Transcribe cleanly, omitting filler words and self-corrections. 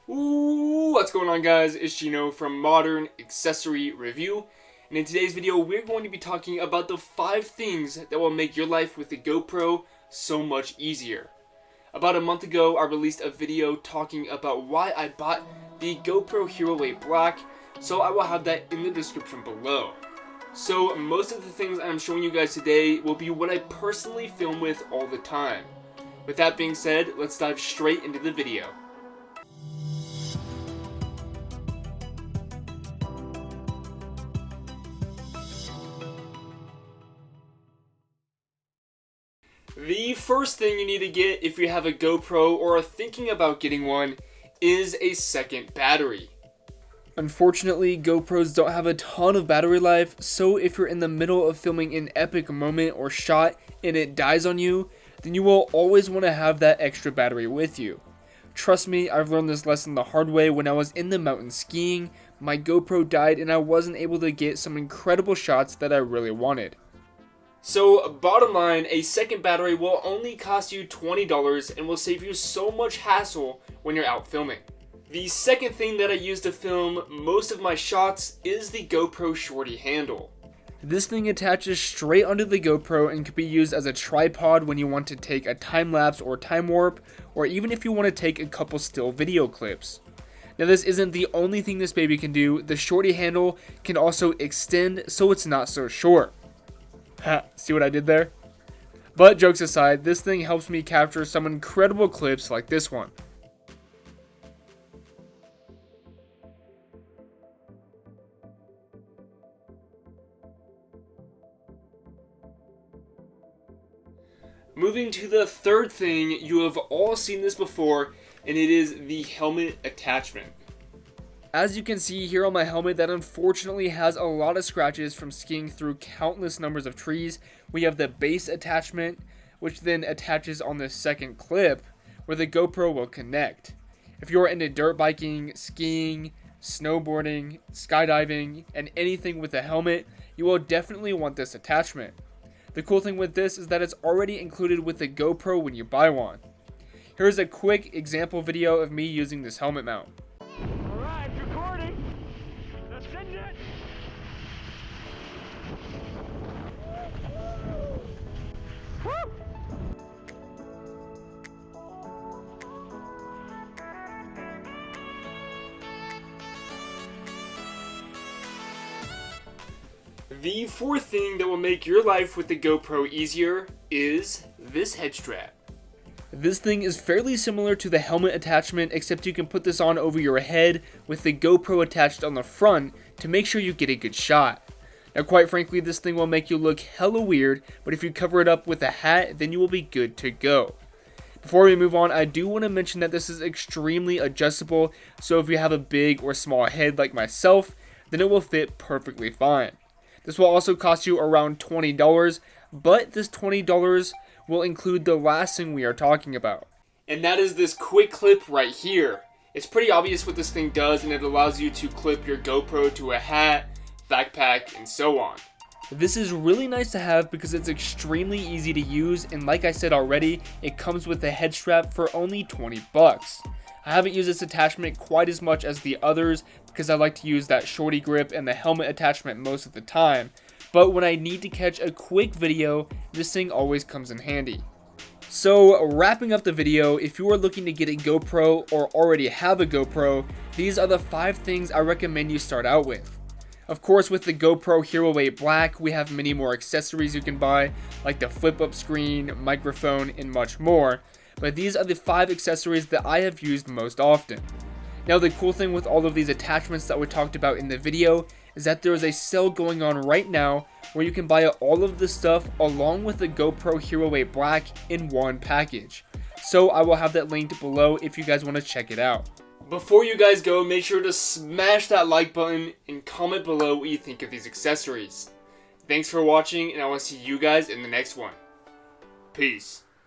Ooh, what's going on, guys? It's Gino from Modern Accessory Review, and in today's video we're going to be talking about the 5 things that will make your life with the GoPro so much easier. About a month ago I released a video talking about why I bought the GoPro Hero 8 Black, so I will have that in the description below. So most of the things I'm showing you guys today will be what I personally film with all the time. With that being said, let's dive straight into the video. The first thing you need to get if you have a GoPro or are thinking about getting one is a second battery. Unfortunately, GoPros don't have a ton of battery life, so if you're in the middle of filming an epic moment or shot and it dies on you, then you will always want to have that extra battery with you. Trust me, I've learned this lesson the hard way when I was in the mountains skiing. My GoPro died and I wasn't able to get some incredible shots that I really wanted. So bottom line, a second battery will only cost you $20 and will save you so much hassle when you're out filming. The second thing that I use to film most of my shots is the GoPro Shorty handle. This thing attaches straight onto the GoPro and can be used as a tripod when you want to take a time lapse or time warp, or even if you want to take a couple still video clips. Now this isn't the only thing this baby can do. The Shorty handle can also extend so it's not so short. Ha, see what I did there? But jokes aside, this thing helps me capture some incredible clips like this one. Moving to the third thing, you have all seen this before, and it is the helmet attachment. As you can see here on my helmet that unfortunately has a lot of scratches from skiing through countless numbers of trees, we have the base attachment, which then attaches on the second clip where the GoPro will connect. If you're into dirt biking, skiing, snowboarding, skydiving, and anything with a helmet, you will definitely want this attachment. The cool thing with this is that it's already included with the GoPro when you buy one. Here's a quick example video of me using this helmet mount. Alright, recording. Let's send it. Woo! The fourth thing that will make your life with the GoPro easier is this head strap. This thing is fairly similar to the helmet attachment, except you can put this on over your head with the GoPro attached on the front to make sure you get a good shot. Now quite frankly, this thing will make you look hella weird, but if you cover it up with a hat, then you will be good to go. Before we move on, I do want to mention that this is extremely adjustable, so if you have a big or small head like myself, then it will fit perfectly fine. This will also cost you around $20, but this $20 will include the last thing we are talking about. And that is this quick clip right here. It's pretty obvious what this thing does, and it allows you to clip your GoPro to a hat, backpack, and so on. This is really nice to have because it's extremely easy to use, and like I said already, it comes with a head strap for only 20 bucks. I haven't used this attachment quite as much as the others because I like to use that Shorty grip and the helmet attachment most of the time, but when I need to catch a quick video, this thing always comes in handy. So wrapping up the video, if you are looking to get a GoPro or already have a GoPro, these are the 5 things I recommend you start out with. Of course, with the GoPro Hero 8 Black, we have many more accessories you can buy, like the flip-up screen, microphone, and much more. But these are the 5 accessories that I have used most often. Now the cool thing with all of these attachments that we talked about in the video is that there is a sale going on right now where you can buy all of this stuff along with the GoPro Hero 8 Black in one package. So I will have that linked below if you guys want to check it out. Before you guys go, make sure to smash that like button and comment below what you think of these accessories. Thanks for watching, and I will see you guys in the next one. Peace.